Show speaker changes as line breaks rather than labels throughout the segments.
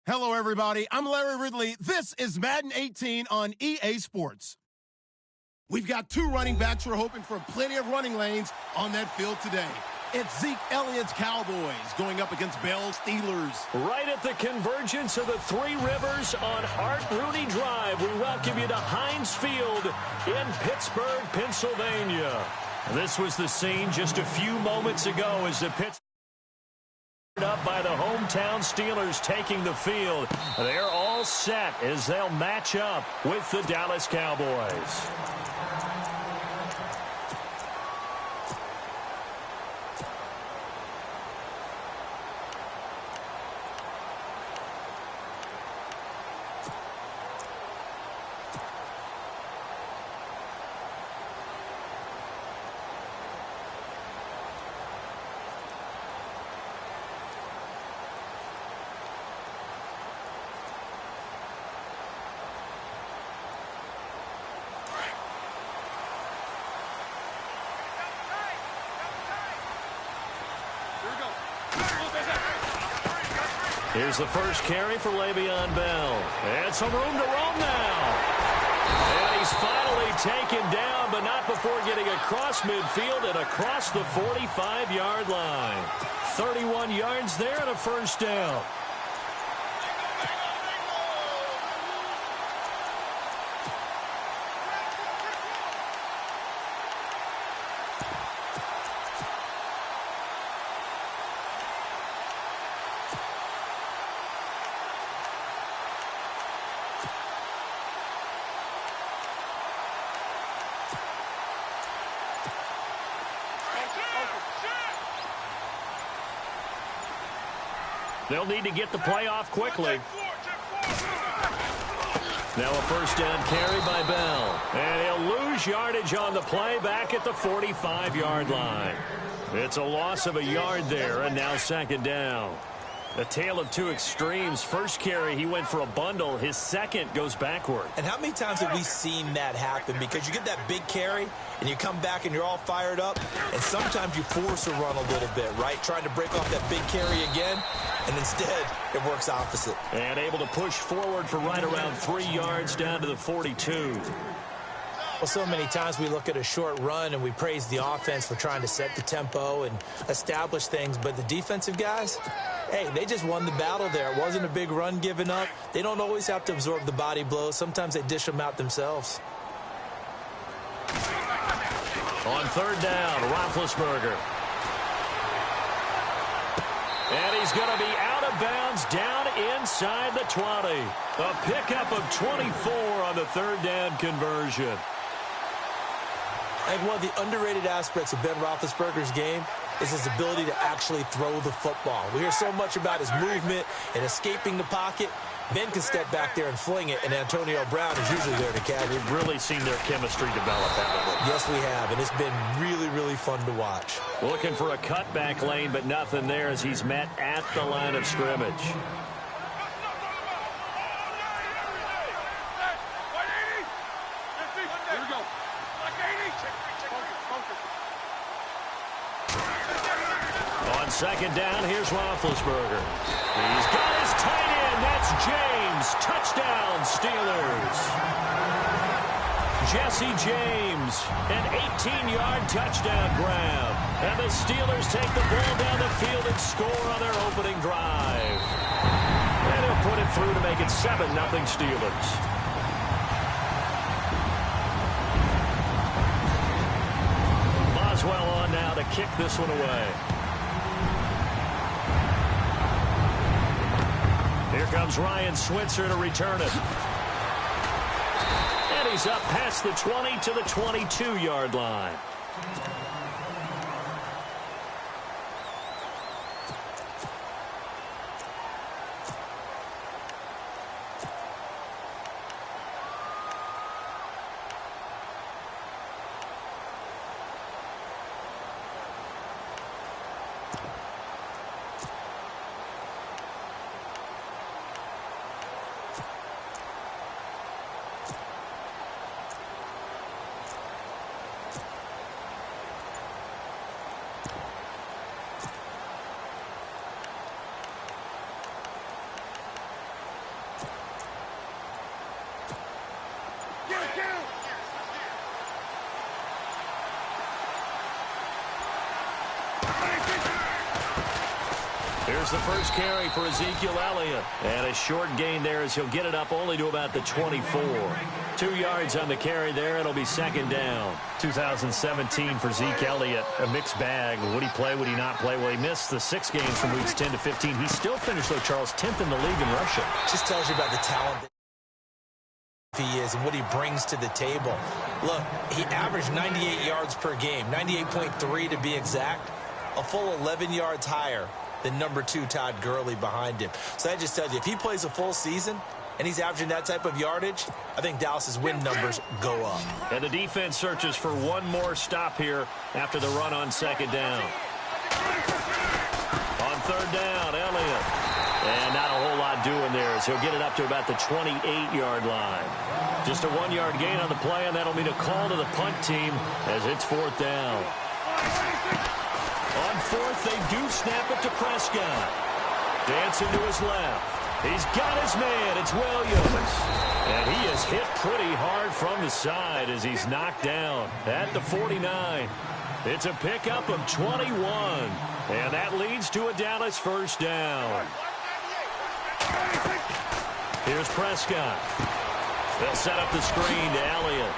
Hello, everybody. I'm Larry Ridley. This is Madden 18 on EA Sports. We've got two running backs who are hoping for plenty of running lanes on that field today. It's Zeke Elliott's Cowboys going up against Bell's Steelers.
Right at the convergence of the Three Rivers on Art Rooney Drive, we welcome you to Heinz Field in Pittsburgh, Pennsylvania. This was the scene just a few moments ago as the Pittsburgh up by the hometown Steelers taking the field. They're all set as they'll match up with the Dallas Cowboys. Here's the first carry for Le'Veon Bell. And some room to roam now. And he's finally taken down, but not before getting across midfield and across the 45-yard line. 31 yards there and a first down. They'll need to get the play off quickly. Now a first down carry by Bell. And he'll lose yardage on the play back at the 45-yard line. It's a loss of a yard there, and now second down. A tale of two extremes. First carry, he went for a bundle. His second goes backward.
And how many times have we seen that happen? Because you get that big carry, and you come back and you're all fired up, and sometimes you force a run a little bit, right? Trying to break off that big carry again, and instead it works opposite.
And able to push forward for right around 3 yards down to the 42.
Well, so many times we look at a short run and we praise the offense for trying to set the tempo and establish things, but the defensive guys, hey, they just won the battle there. It wasn't a big run given up. They don't always have to absorb the body blows. Sometimes they dish them out themselves.
On third down, Roethlisberger. And he's going to be out of bounds down inside the 20. A pickup of 24 on the third down conversion.
And one of the underrated aspects of Ben Roethlisberger's game is his ability to actually throw the football. We hear so much about his movement and escaping the pocket. Ben can step back there and fling it, and Antonio Brown is usually there to catch it.
We've really seen their chemistry develop, haven't we?
Yes, we have, and it's been really, really fun to watch.
Looking for a cutback lane, but nothing there as he's met at the line of scrimmage. On second down, here's Roethlisberger. He's got his tight end. That's James. Touchdown, Steelers. Jesse James, an 18-yard touchdown grab. And the Steelers take the ball down the field and score on their opening drive. And he'll put it through to make it 7-0 Steelers. Boswell on now to kick this one away. Here comes Ryan Switzer to return it. And he's up past the 20 to the 22-yard line. There's the first carry for Ezekiel Elliott. And a short gain there as he'll get it up only to about the 24. 2 yards on the carry there. It'll be second down.
2017 for Zeke Elliott, a mixed bag. Would he play, would he not play? Well, he missed the 6 games from weeks 10 to 15. He still finished, though, Charles, 10th in the league in rushing.
Just tells you about the talent that he is and what he brings to the table. Look, he averaged 98 yards per game, 98.3 to be exact, a full 11 yards higher than number 2 Todd Gurley behind him. So that just tells you, if he plays a full season and he's averaging that type of yardage, I think Dallas's win numbers go up.
And the defense searches for one more stop here after the run on second down. On third down, Elliott. And not a whole lot doing there as he'll get it up to about the 28-yard line. Just a 1-yard gain on the play, and that'll mean a call to the punt team as it's fourth down. On fourth, they do snap it to Prescott. Dancing to his left. He's got his man. It's Williams. And he is hit pretty hard from the side as he's knocked down at the 49. It's a pickup of 21. And that leads to a Dallas first down. Here's Prescott. They'll set up the screen to Elliott.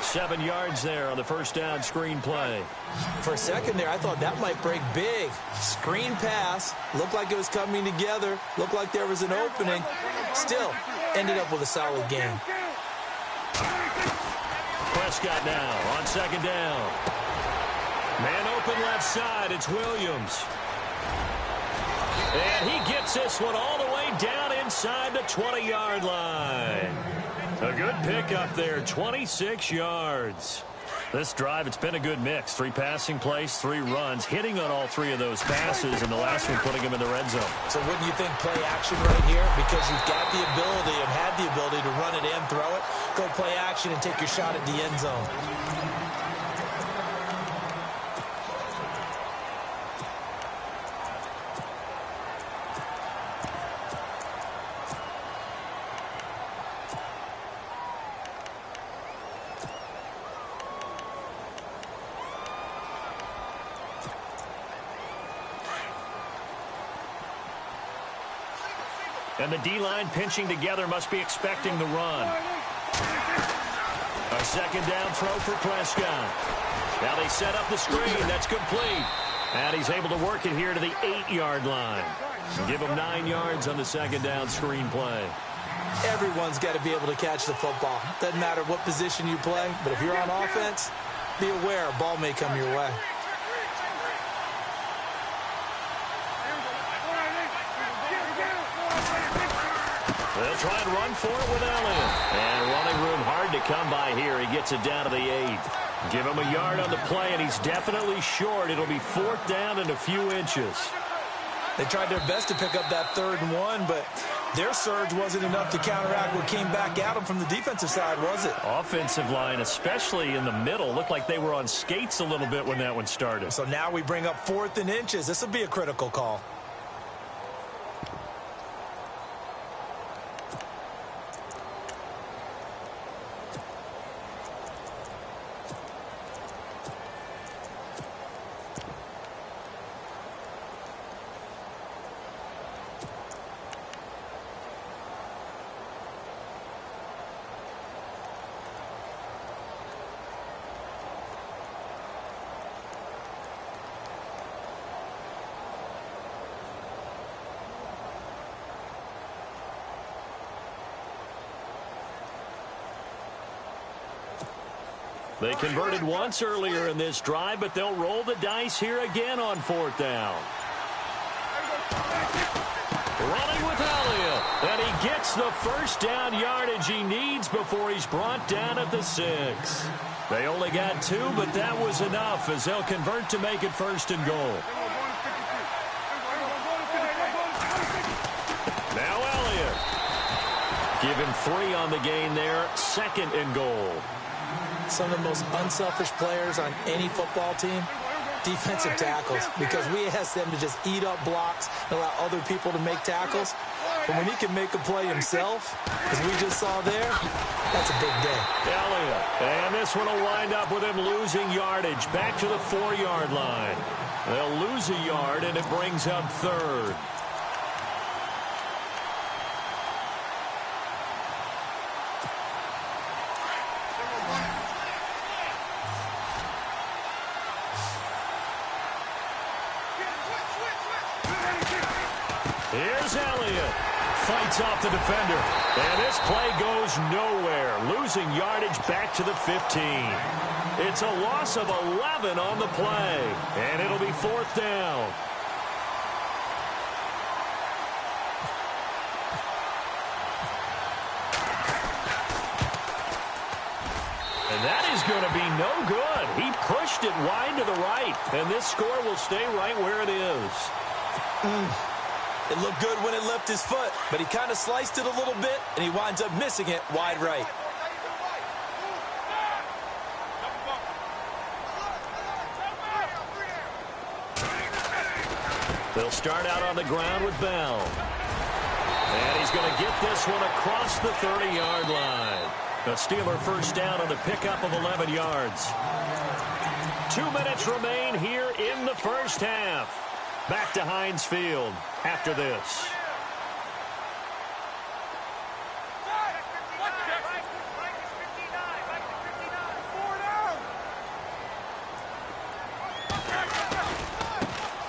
7 yards there on the first down screen play.
For a second there, I thought that might break big. Screen pass. Looked like it was coming together. Looked like there was an opening. Still, ended up with a solid game.
Prescott now on second down. Man open left side. It's Williams. And he gets this one all the way down inside the 20-yard line. A good pickup there, 26 yards.
This drive, it's been a good mix. 3 passing plays, 3 runs, hitting on all 3 of those passes, and the last one putting him in the red zone.
So wouldn't you think play action right here? Because you've got the ability and had the ability to run it and throw it. Go play action and take your shot at the end zone.
And the D-line pinching together must be expecting the run.
A second down throw for Prescott. Now they set up the screen. That's complete. And he's able to work it here to the 8-yard line. Give him 9 yards on the second down screen play.
Everyone's got to be able to catch the football. Doesn't matter what position you play, but if you're on offense, be aware a ball may come your way.
They'll try and run for it with Elliott. And running room hard to come by here. He gets it down to the 8. Give him a yard on the play, and he's definitely short. It'll be fourth down and a few inches.
They tried their best to pick up that 3rd and 1, but their surge wasn't enough to counteract what came back at them from the defensive side, was it?
Offensive line, especially in the middle, looked like they were on skates a little bit when that one started.
So now we bring up 4th and inches. This will be a critical call.
They converted once earlier in this drive, but they'll roll the dice here again on 4th down. Running with Elliott, and he gets the first down yardage he needs before he's brought down at the 6. They only got 2, but that was enough as they'll convert to make it 1st and goal. Now Elliott. Give him 3 on the gain there, 2nd and goal.
Some of the most unselfish players on any football team, defensive tackles, because we ask them to just eat up blocks and allow other people to make tackles. But when he can make a play himself, as we just saw there, that's a big day.
Elliott, and this one will wind up with him losing yardage back to the 4-yard line. They'll lose a yard, and it brings up third. Here's Elliott. Fights off the defender. And this play goes nowhere. Losing yardage back to the 15. It's a loss of 11 on the play. And it'll be fourth down. And that is going to be no good. He pushed it wide to the right. And this score will stay right where it is.
It looked good when it left his foot, but he kind of sliced it a little bit, and he winds up missing it wide right.
They'll start out on the ground with Bell. And he's going to get this one across the 30-yard line. The Steeler first down on the pickup of 11 yards. 2 minutes remain here in the first half. Back to Heinz Field after this.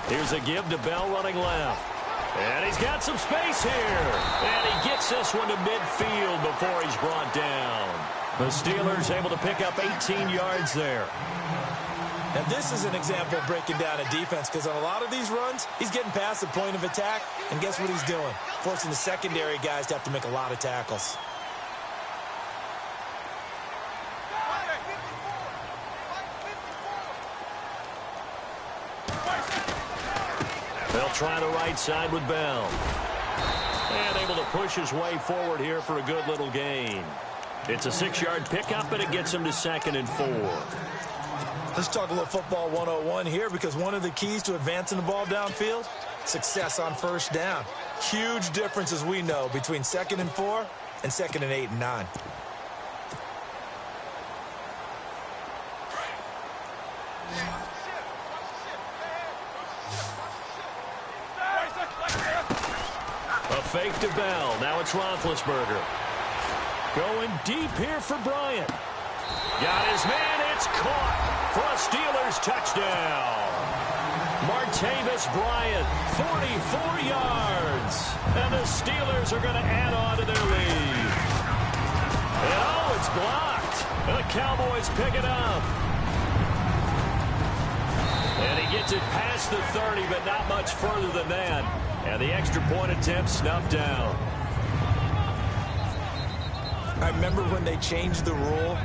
Here's a give to Bell running left. And he's got some space here. And he gets this one to midfield before he's brought down. The Steelers able to pick up 18 yards there.
And this is an example of breaking down a defense, because on a lot of these runs, he's getting past the point of attack, and guess what he's doing? Forcing the secondary guys to have to make a lot of tackles.
They'll try the right side with Bell. And able to push his way forward here for a good little gain. It's a 6-yard pickup, and it gets him to 2nd and 4.
Let's talk a little football 101 here, because one of the keys to advancing the ball downfield, success on first down. Huge difference, as we know, between 2nd and 4 and 2nd and 8 and 9.
A fake to Bell. Now it's Roethlisberger. Going deep here for Bryant. Got his man. It's caught for a Steelers touchdown. Martavis Bryant, 44 yards. And the Steelers are going to add on to their lead. And oh, it's blocked. And the Cowboys pick it up. And he gets it past the 30, but not much further than that. And the extra point attempt snuffed down.
I remember when they changed the rule,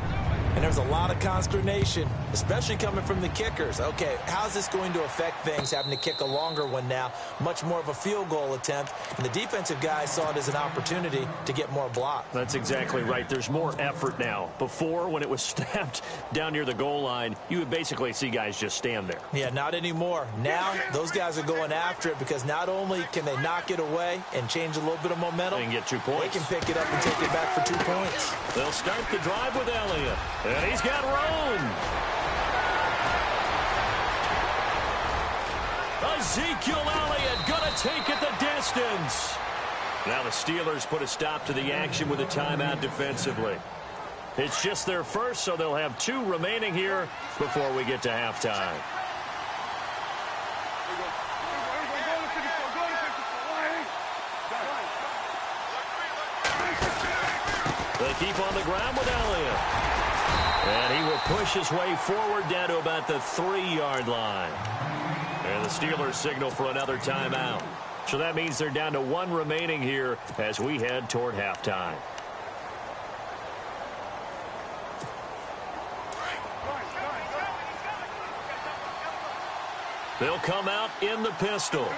and there was a lot of consternation, especially coming from the kickers. Okay, how's this going to affect things, having to kick a longer one now, much more of a field goal attempt, and the defensive guys saw it as an opportunity to get more block.
That's exactly right. There's more effort now. Before, when it was snapped down near the goal line, you would basically see guys just stand there.
Yeah, not anymore. Now, those guys are going after it, because not only can they knock it away and change a little bit of momentum,
they can get 2 points.
They can pick it up and take it back for 2 points.
They'll start the drive with Elliott. And he's got room. Ezekiel Elliott going to take it the distance. Now the Steelers put a stop to the action with a timeout defensively. It's just their first, so they'll have 2 remaining here before we get to halftime. They keep on the ground with Elliott. And he will push his way forward down to about the 3-yard line. And the Steelers signal for another timeout. So that means they're down to 1 remaining here as we head toward halftime. They'll come out in the pistol.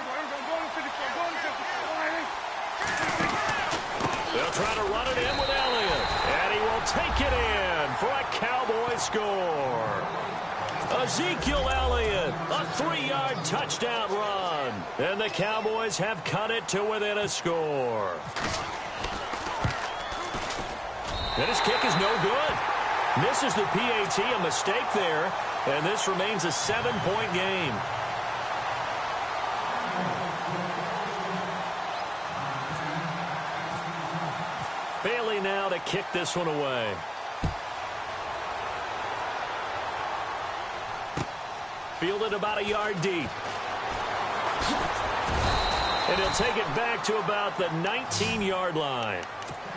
They'll try to run it in with Elliott. And he will take it in for a Cowboy score. Ezekiel Elliott, a 3-yard touchdown run. And the Cowboys have cut it to within a score. And his kick is no good. Misses the PAT, a mistake there. And this remains a 7-point game. Bailey now to kick this one away. Fielded about a yard deep. And he'll take it back to about the 19-yard line.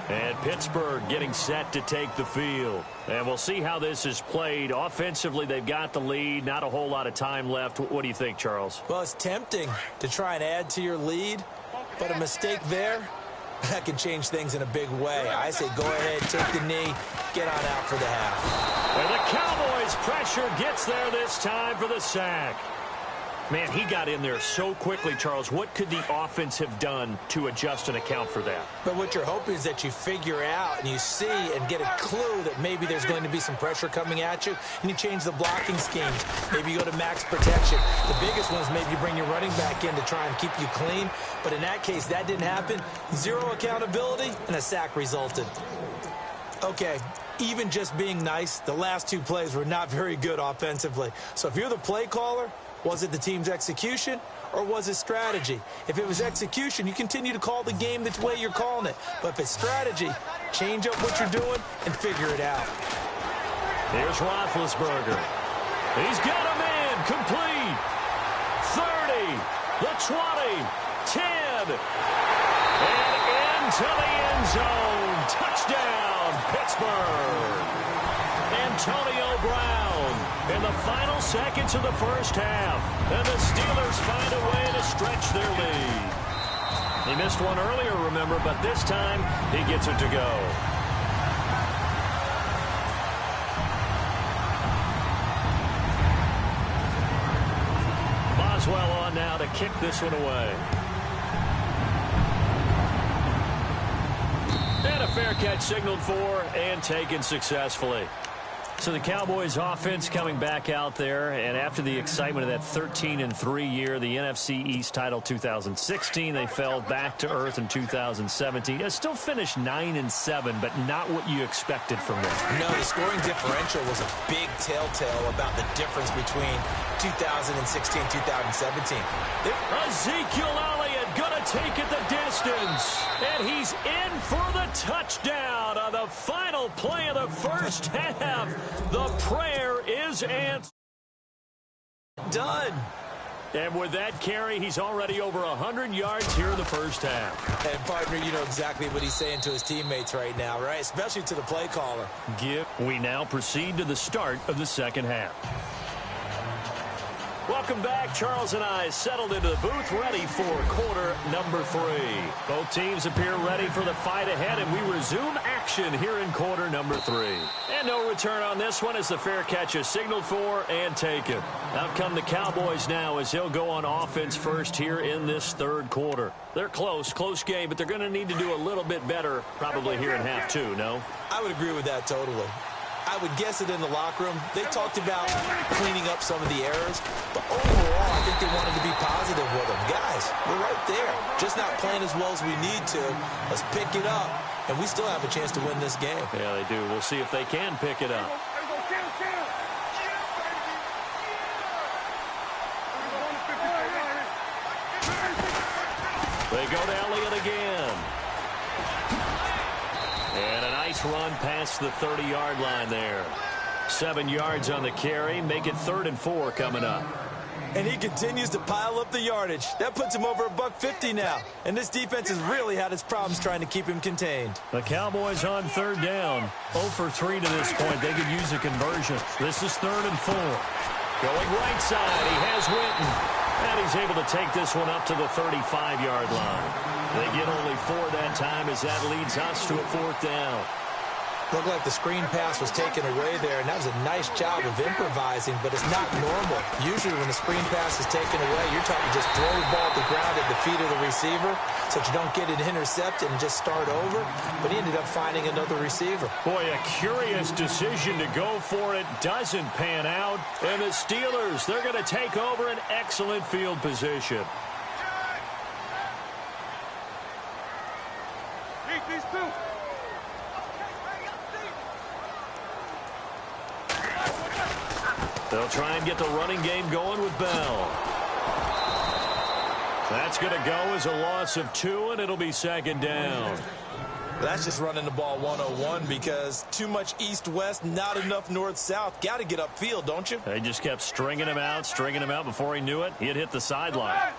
And Pittsburgh getting set to take the field. And we'll see how this is played. Offensively, they've got the lead. Not a whole lot of time left. What do you think, Charles?
Well, it's tempting to try and add to your lead, but a mistake there, that can change things in a big way. I say go ahead, take the knee, get on out for the half.
And the Cowboys' pressure gets there this time for the sack. Man, he got in there so quickly, Charles. What could the offense have done to adjust and account for that?
But what you're hoping is that you figure out and you see and get a clue that maybe there's going to be some pressure coming at you, and you change the blocking schemes. Maybe you go to max protection. The biggest one is maybe you bring your running back in to try and keep you clean. But in that case, that didn't happen. Zero accountability, and a sack resulted. Okay, even just being nice, the last two plays were not very good offensively. So if you're the play caller, was it the team's execution, or was it strategy? If it was execution, you continue to call the game the way you're calling it. But if it's strategy, change up what you're doing and figure it out.
Here's Roethlisberger. He's got him in. Complete. 30. The 20. 10. And into the end zone. Touchdown, Pittsburgh. Antonio Brown in the final seconds of the first half. And the Steelers find a way to stretch their lead. He missed one earlier, remember, but this time he gets it to go. Boswell on now to kick this one away. And a fair catch signaled for and taken successfully. So the Cowboys offense coming back out there, and after the excitement of that 13-3 year, the NFC East title 2016, they fell back to earth in 2017. It still finished 9-7, but not what you expected from them.
No, the scoring differential was a big telltale about the difference between 2016-2017.
Ezekiel Elliott gonna take it the distance, and he's in for the touchdown on the final play of the first half. The prayer is answered.
Done.
And with that carry, he's already over 100 yards here in the first half.
And, partner, you know exactly what he's saying to his teammates right now, right? Especially to the play caller.
We now proceed to the start of the second half. Welcome back. Charles and I settled into the booth, ready for quarter number 3. Both teams appear ready for the fight ahead, and we resume action here in quarter number 3. And no return on this one as the fair catch is signaled for and taken. Out come the Cowboys now as he'll go on offense first here in this third quarter. They're close game, but they're going to need to do a little bit better probably here in half 2, no?
I would agree with that totally. I would guess it in the locker room. They talked about cleaning up some of the errors, but overall, I think they wanted to be positive with them. Guys, we're right there. Just not playing as well as we need to. Let's pick it up, and we still have a chance to win this game.
Yeah, they do. We'll see if they can pick it up. They go to Elliott again. And a nice run past the 30-yard line there. 7 yards on the carry. Make it 3rd and 4 coming up.
And he continues to pile up the yardage. That puts him over $150 now. And this defense has really had its problems trying to keep him contained.
The Cowboys on 3rd down. 0 for 3 to this point. They could use a conversion. This is 3rd and 4. Going right side. He has Winton. And he's able to take this one up to the 35-yard line. They get only 4 that time as that leads us to a 4th down.
Looked like the screen pass was taken away there, and that was a nice job of improvising, but it's not normal. Usually when the screen pass is taken away, you're taught to just throw the ball at the ground at the feet of the receiver so that you don't get it intercepted and just start over, but he ended up finding another receiver.
Boy, a curious decision to go for it. Doesn't pan out, and the Steelers, they're going to take over an excellent field position. They'll try and get the running game going with Bell. That's going to go as a loss of 2, and it'll be 2nd down.
That's just running the ball 101 because too much east-west, not enough north-south. Got to get upfield, don't you?
They just kept stringing him out. Before he knew it, he had hit the sideline.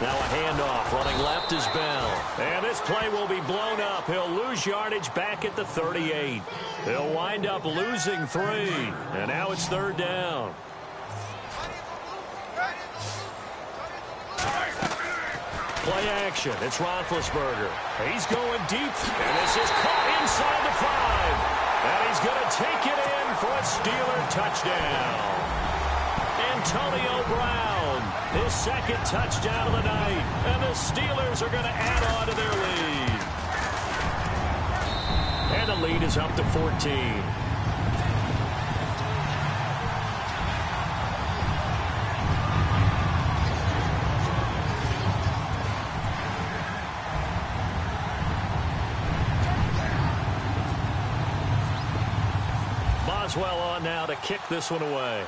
Now a handoff. Running left is Bell. And this play will be blown up. He'll lose yardage back at the 38. He'll wind up losing 3. And now it's 3rd down. Play action. It's Roethlisberger. He's going deep. And this is caught inside the 5. And he's going to take it in for a Steeler touchdown. Antonio Brown, his 2nd touchdown of the night. And the Steelers are going to add on to their lead. And the lead is up to 14. Boswell on now to kick this one away.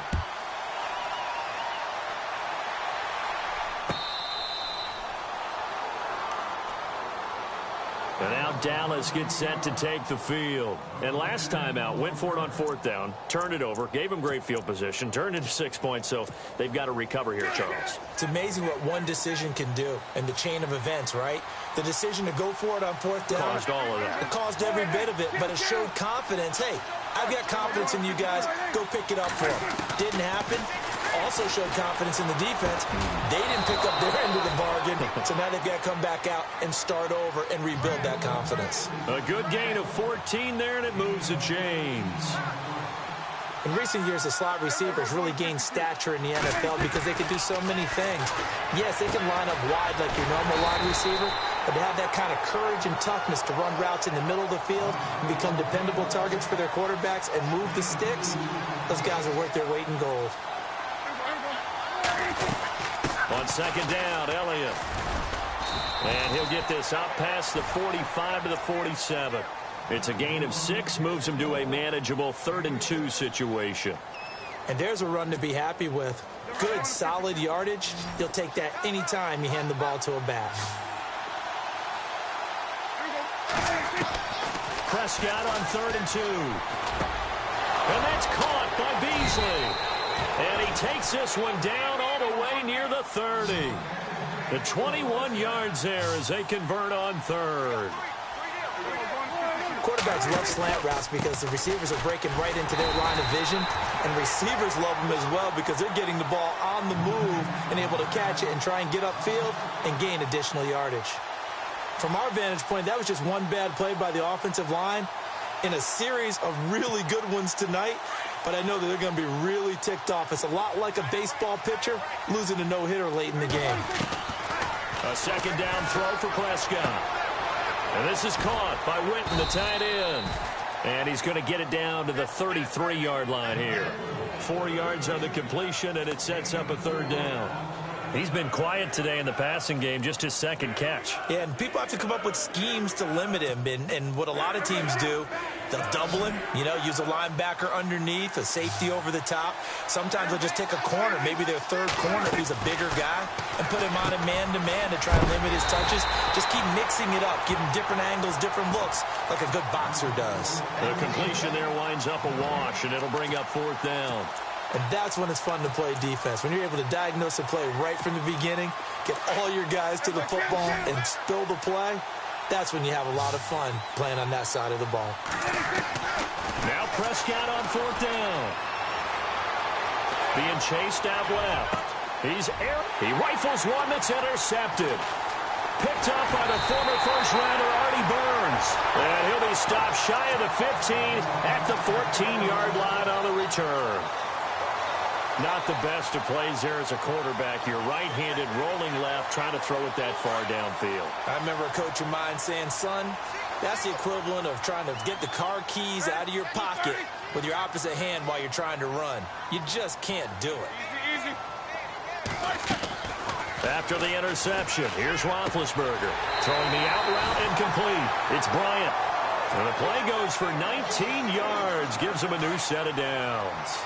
And now Dallas gets set to take the field. And last time out, went for it on 4th down, turned it over, gave him great field position, turned into 6 points, so they've got to recover here, Charles.
It's amazing what one decision can do in the chain of events, right? The decision to go for it on 4th down.
Caused all of that.
It caused every bit of it, but it showed confidence. Hey, I've got confidence in you guys. Go pick it up for them. Didn't happen. Also showed confidence in the defense. They didn't pick up their end of the bargain, so now they've got to come back out and start over and rebuild that confidence.
A good gain of 14 there, and it moves the chains.
In recent years, the slot receivers really gained stature in the NFL because they can do so many things. Yes, they can line up wide like your normal wide receiver, but to have that kind of courage and toughness to run routes in the middle of the field and become dependable targets for their quarterbacks and move the sticks, those guys are worth their weight in gold.
On 2nd down, Elliott. And he'll get this out past the 45 to the 47. It's a gain of 6, moves him to a manageable 3rd and 2 situation.
And there's a run to be happy with. Good, solid yardage. You'll take that anytime you hand the ball to a back.
Prescott on 3rd and 2. And that's caught by Beasley. And he takes this one down all the way near the 30. The 21 yards there as they convert on 3rd.
Quarterbacks love slant routes because the receivers are breaking right into their line of vision, and receivers love them as well because they're getting the ball on the move and able to catch it and try and get upfield and gain additional yardage. From our vantage point, that was just one bad play by the offensive line in a series of really good ones tonight, but I know that they're going to be really ticked off. It's a lot like a baseball pitcher losing a no-hitter late in the game.
A 2nd down throw for Prescott. And this is caught by Witten, the tight end. And he's going to get it down to the 33-yard line here. 4 yards on the completion, and it sets up a 3rd down. He's been quiet today in the passing game, just his 2nd catch.
Yeah, and people have to come up with schemes to limit him. And what a lot of teams do, they'll double him, use a linebacker underneath, a safety over the top. Sometimes they'll just take a corner, maybe their 3rd corner if he's a bigger guy, and put him on a man-to-man to try and limit his touches. Just keep mixing it up, give him different angles, different looks, like a good boxer does.
The completion there winds up a wash, and it'll bring up 4th down.
And that's when it's fun to play defense. When you're able to diagnose a play right from the beginning, get all your guys to the football and spill the play, that's when you have a lot of fun playing on that side of the ball.
Now Prescott on 4th down. Being chased out left. He rifles one that's intercepted. Picked up by the former first-rounder Artie Burns. And he'll be stopped shy of the 15 at the 14-yard line on the return. Not the best of plays there as a quarterback. You're right-handed, rolling left, trying to throw it that far downfield.
I remember a coach of mine saying, son, that's the equivalent of trying to get the car keys out of your pocket with your opposite hand while you're trying to run. You just can't do it.
After the interception, here's Roethlisberger. Throwing the out route incomplete. It's Bryant. And the play goes for 19 yards. Gives him a new set of downs.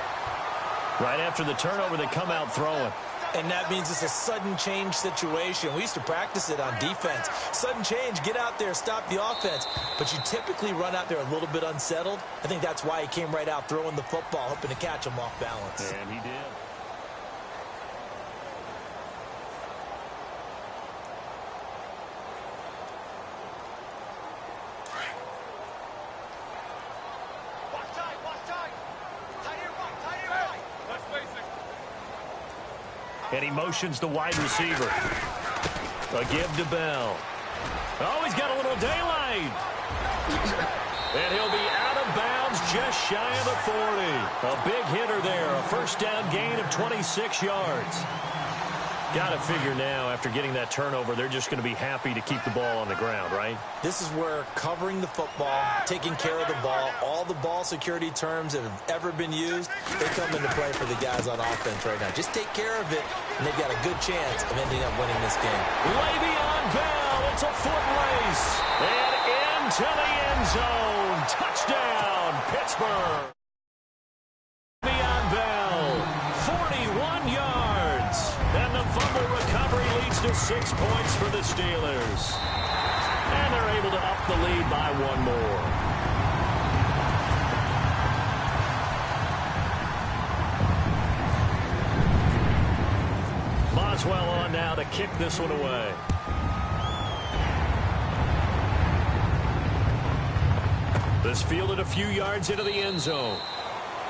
Right after the turnover, they come out throwing.
And that means it's a sudden change situation. We used to practice it on defense. Sudden change, get out there, stop the offense. But you typically run out there a little bit unsettled. I think that's why he came right out throwing the football, hoping to catch him off balance.
And he did. And he motions the wide receiver. A give to Bell. Oh, he's got a little daylight. And he'll be out of bounds just shy of the 40. A big hitter there. A first down gain of 26 yards. Got to figure now, after getting that turnover, they're just going to be happy to keep the ball on the ground, right?
This is where covering the football, taking care of the ball, all the ball security terms that have ever been used, they come into play for the guys on offense right now. Just take care of it, and they've got a good chance of ending up winning this game.
Le'Veon Bell, it's a foot race, and into the end zone. Touchdown, Pittsburgh. Le'Veon Bell, 41 yards. And the fumble recovery leads to 6 points for the Steelers. And they're able to up the lead by one more. Boswell on now to kick this one away. This fielded a few yards into the end zone.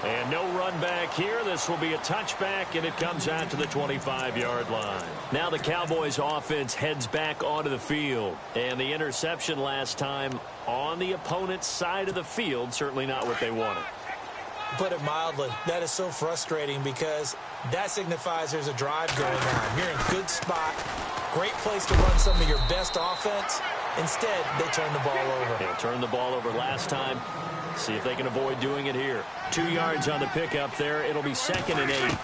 And no run back here. This will be a touchback, and it comes out to the 25-yard line. Now the Cowboys offense heads back onto the field. And the interception last time on the opponent's side of the field, certainly not what they wanted.
Put it mildly, that is so frustrating because that signifies there's a drive going on. You're in a good spot, great place to run some of your best offense. Instead, they turn the ball over.
They turned the ball over last time. See if they can avoid doing it here. 2 yards on the pickup there. It'll be 2nd and 8.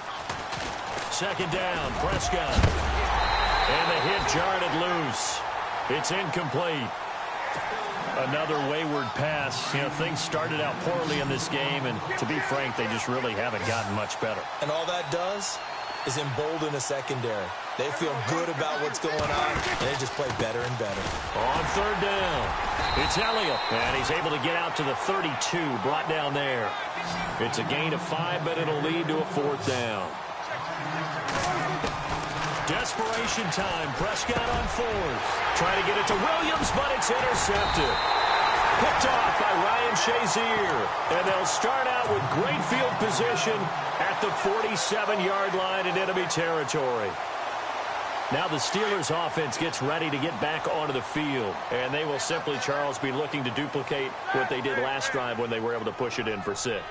Second down, Prescott. And the hit jarred it loose. It's incomplete. Another wayward pass. You know, things started out poorly in this game, and to be frank, they just really haven't gotten much better.
And all that does is embolden a secondary. They feel good about what's going on, and they just play better and better.
On third down, it's Elliott, and he's able to get out to the 32, brought down there. It's a gain of 5, but it'll lead to a 4th down. Desperation time. Prescott on 4th. Trying to get it to Williams, but it's intercepted. Picked off by Ryan Shazier. And they'll start out with great field position at the 47-yard line in enemy territory. Now the Steelers offense gets ready to get back onto the field. And they will simply, Charles, be looking to duplicate what they did last drive when they were able to push it in for 6.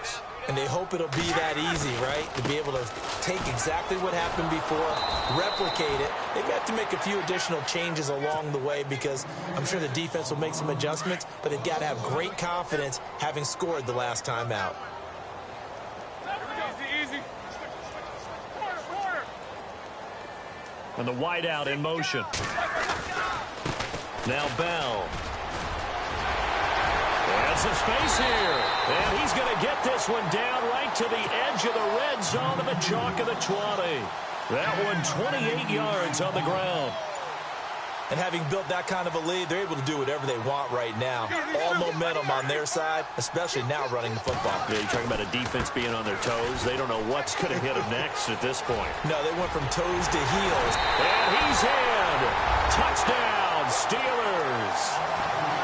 And they hope it'll be that easy, right? To be able to take exactly what happened before, replicate it. They've got to make a few additional changes along the way because I'm sure the defense will make some adjustments, but they've got to have great confidence having scored the last time out.
Easy.
And the wideout in motion. Now Bell. There's some space here. And he's going to get this one down right to the edge of the red zone of the chalk of the 20. That one 28 yards on the ground.
And having built that kind of a lead, they're able to do whatever they want right now. All momentum on their side, especially now running the football.
Yeah, you're talking about a defense being on their toes. They don't know what's going to hit them next at this point.
No, they went from toes to heels.
And he's in. Touchdown, Steelers.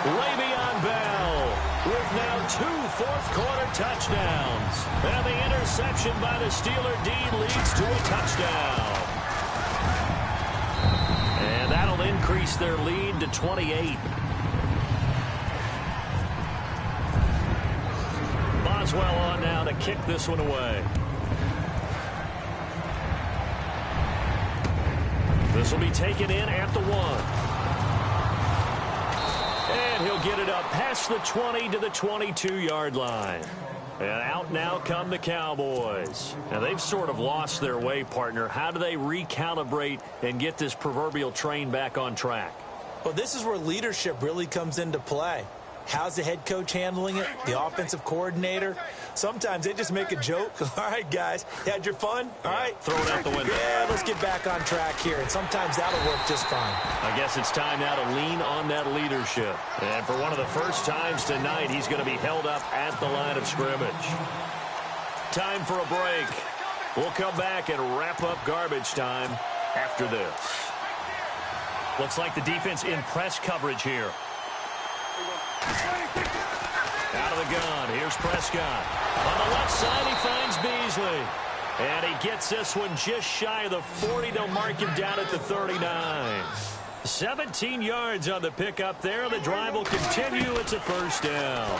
Le'Veon Bell with now 2 fourth-quarter touchdowns. And the interception by the Steeler D leads to a touchdown. And that'll increase their lead to 28. Boswell on now to kick this one away. This will be taken in at the 1. And he'll get it up past the 20 to the 22-yard line. And out now come the Cowboys. Now, they've sort of lost their way, partner. How do they recalibrate and get this proverbial train back on track?
Well, this is where leadership really comes into play. How's the head coach handling it? The offensive coordinator? Sometimes they just make a joke. All right, guys, you had your fun? All right.
Throw it out the window.
Yeah, let's get back on track here, and sometimes that'll work just fine.
I guess it's time now to lean on that leadership. And for one of the first times tonight, he's going to be held up at the line of scrimmage. Time for a break. We'll come back and wrap up garbage time after this. Looks like the defense in press coverage here. Out of the gun. Here's Prescott. On the left side, he finds Beasley. And he gets this one just shy of the 40. They'll mark him down at the 39. 17 yards on the pickup there. The drive will continue. It's a first down.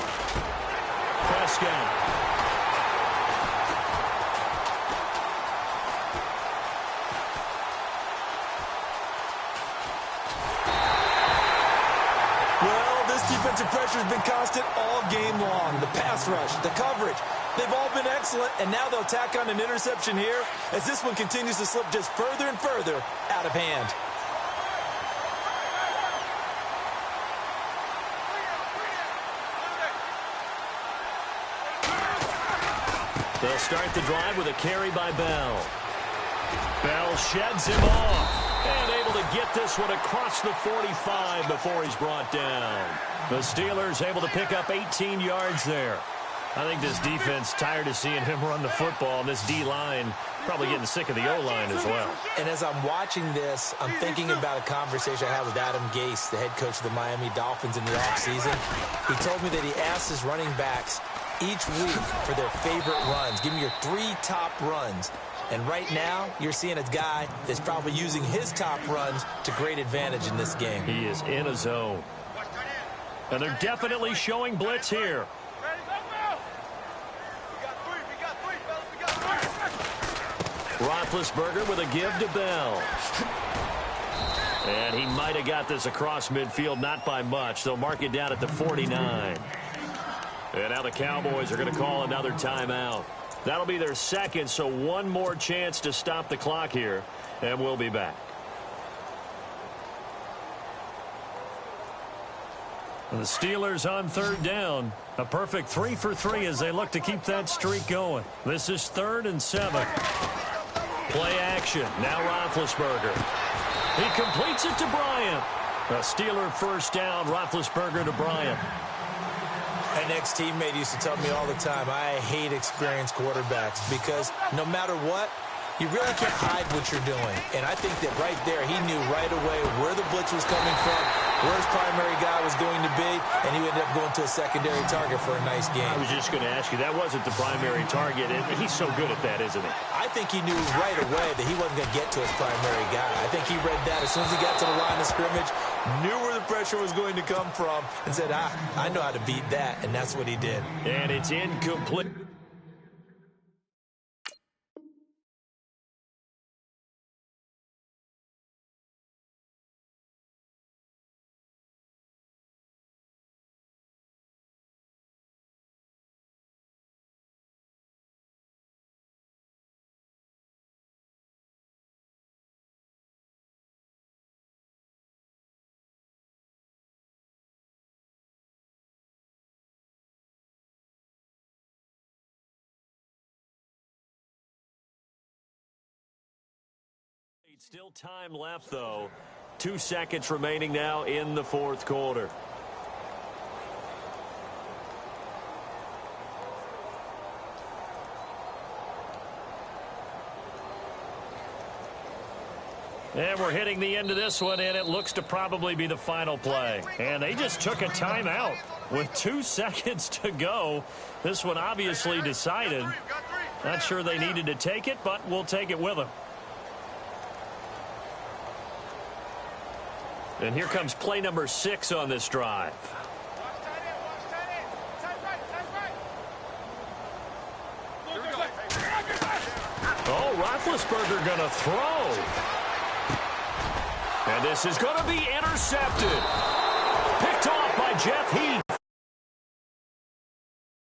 Prescott.
Defensive pressure has been constant all game long. The pass rush, the coverage, they've all been excellent, and now they'll tack on an interception here as this one continues to slip just further and further out of hand.
They'll start the drive with a carry by Bell. Bell sheds him off. And able to get this one across the 45 before he's brought down. The Steelers able to pick up 18 yards there. I think this defense tired of seeing him run the football, and this D-line probably getting sick of the O-line as well.
And as I'm watching this, I'm thinking about a conversation I had with Adam Gase, the head coach of the Miami Dolphins in the offseason. He told me that he asked his running backs each week for their favorite runs. Give me your 3 top runs. And right now, you're seeing a guy that's probably using his top runs to great advantage in this game.
He is in a zone. And they're definitely showing blitz here. Roethlisberger with a give to Bell. And he might have got this across midfield, not by much. They'll mark it down at the 49. And now the Cowboys are going to call another timeout. That'll be their second, so one more chance to stop the clock here, and we'll be back. And the Steelers on third down. A perfect 3 for 3 as they look to keep that streak going. This is 3rd and 7. Play action. Now Roethlisberger. He completes it to Bryant. A Steeler first down. Roethlisberger to Bryant.
An ex-teammate used to tell me all the time, I hate experienced quarterbacks because no matter what, you really can't hide what you're doing. And I think that right there, he knew right away where the blitz was coming from, where his primary guy was going to be, and he ended up going to a secondary target for a nice game.
I was just going to ask you, that wasn't the primary target, and he's so good at that, isn't he?
I think he knew right away that he wasn't going to get to his primary guy. I think he read that as soon as he got to the line of scrimmage, knew where the pressure was going to come from, and said, I know how to beat that, and that's what he did.
And it's incomplete. Still time left, though. 2 seconds remaining now in the 4th quarter. And we're hitting the end of this one, and it looks to probably be the final play. And they just took a timeout with 2 seconds to go. This one obviously decided. Not sure they needed to take it, but we'll take it with them. And here comes play number 6 on this drive. Oh, Roethlisberger going to throw. And this is going to be intercepted. Picked off by Jeff Heath.